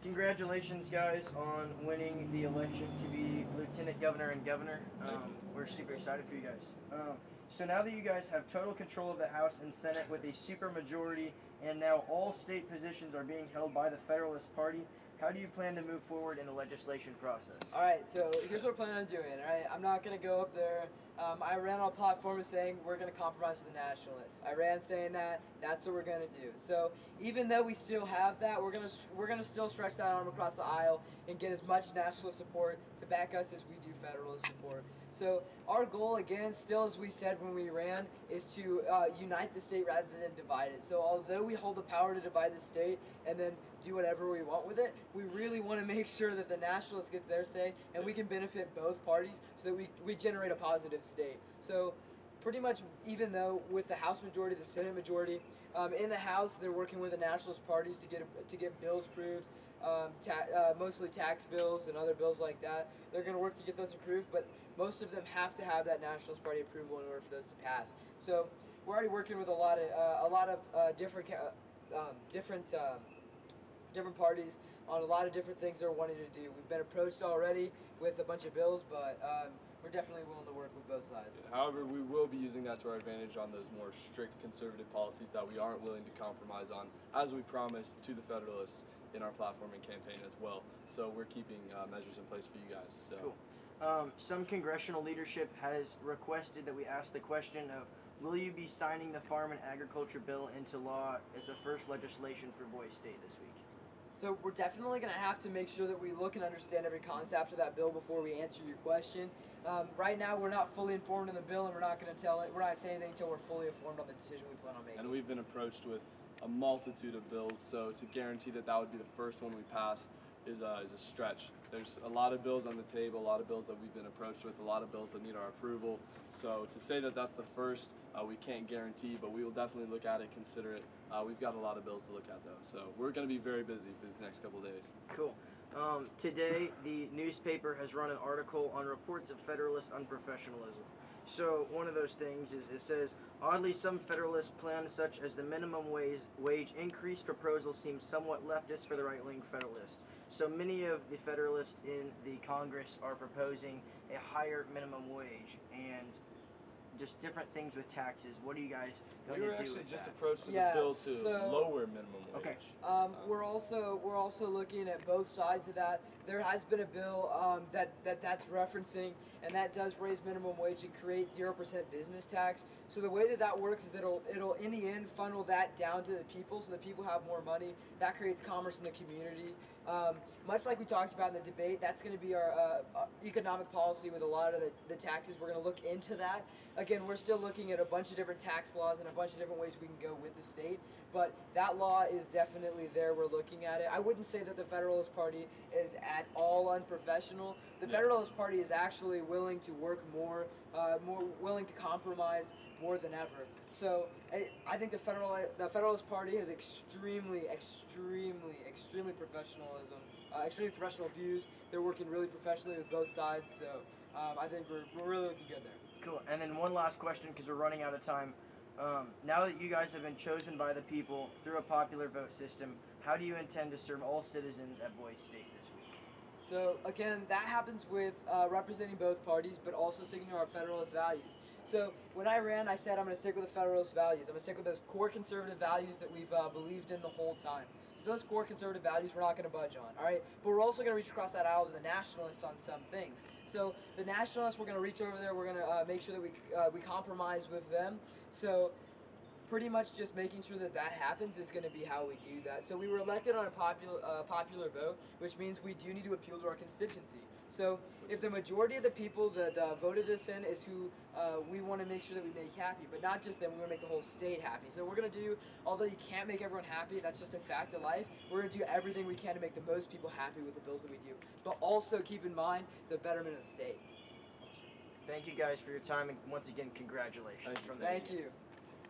Congratulations, guys, on winning the election to be lieutenant governor and governor. We're super excited for you guys. So now that you guys have total control of the House and Senate with a super majority, and now all state positions are being held by the Federalist Party, how do you plan to move forward in the legislation process? All right, so here's what we're planning on doing. All right, I'm not going to go up there. I ran on a platform saying we're going to compromise with the nationalists. I ran saying that's what we're going to do. So even though we still have that, we're going to still stretch that arm across the aisle and get as much nationalist support to back us as we do federalist support. So our goal, again, still as we said when we ran, is to unite the state rather than divide it. So although we hold the power to divide the state and then do whatever we want with it, we really want to make sure that the nationalists get their say and we can benefit both parties so that we generate a positive state. So pretty much, even though with the House majority, the Senate majority, in the House they're working with the nationalist parties to get bills approved, mostly tax bills and other bills like that. They're going to work to get those approved, but most of them have to have that nationalist party approval in order for those to pass. So we're already working with a lot of different parties on a lot of different things they're wanting to do. We've been approached already with a bunch of bills, but we're definitely willing to work with both sides. However, we will be using that to our advantage on those more strict conservative policies that we aren't willing to compromise on, as we promised to the Federalists in our platform and campaign as well. So we're keeping measures in place for you guys. So. Cool. Some congressional leadership has requested that we ask the question of, will you be signing the Farm and Agriculture Bill into law as the first legislation for Boise State this week? So we're definitely going to have to make sure that we look and understand every concept of that bill before we answer your question. Right now, we're not fully informed in the bill, and we're not going to we're not saying anything until we're fully informed on the decision we plan on making. And we've been approached with a multitude of bills, so to guarantee that would be the first one we pass is a stretch. There's a lot of bills on the table, a lot of bills that we've been approached with, a lot of bills that need our approval. So to say that that's the first, we can't guarantee, but we will definitely look at it, consider it. We've got a lot of bills to look at though, so we're going to be very busy for these next couple of days. Cool. Today, the newspaper has run an article on reports of Federalist unprofessionalism. So one of those things is, it says, oddly, some Federalist plans such as the minimum wage increase proposal seem somewhat leftist for the right-wing Federalist. So many of the Federalists in the Congress are proposing a higher minimum wage and just different things with taxes. What are you guys going to do with that? We were actually just approached with a bill to lower minimum wage. Okay. We're also looking at both sides of that. There has been a bill that's referencing, and that does raise minimum wage and create 0% business tax. So the way that works is it'll in the end funnel that down to the people, so the people have more money. That creates commerce in the community. Much like we talked about in the debate, that's going to be our economic policy with a lot of the taxes. We're going to look into that. Again, we're still looking at a bunch of different tax laws and a bunch of different ways we can go with the state, but that law is definitely there. We're looking at it. I wouldn't say that the Federalist Party is at all unprofessional. The Federalist Party is actually willing to work more willing to compromise more than ever. So I think the Federalist Party has extremely professional views. They're working really professionally with both sides. So I think we're really looking good there. Cool. And then one last question, because we're running out of time. Now that you guys have been chosen by the people through a popular vote system, how do you intend to serve all citizens at Boise State this week? So again, that happens with representing both parties, but also sticking to our Federalist values. So when I ran, I said I'm going to stick with the Federalist values. I'm going to stick with those core conservative values that we've believed in the whole time. So those core conservative values we're not going to budge on, all right? But we're also going to reach across that aisle to the nationalists on some things. So the nationalists, we're going to reach over there. We're going to make sure that we compromise with them. So pretty much just making sure that happens is going to be how we do that. So we were elected on a popular vote, which means we do need to appeal to our constituency. So if the majority of the people that voted us in is who we want to make sure that we make happy, but not just them, we want to make the whole state happy. So we're going to do, although you can't make everyone happy, that's just a fact of life, we're going to do everything we can to make the most people happy with the bills that we do, but also keep in mind the betterment of the state. Thank you guys for your time, and once again, congratulations. Thank you.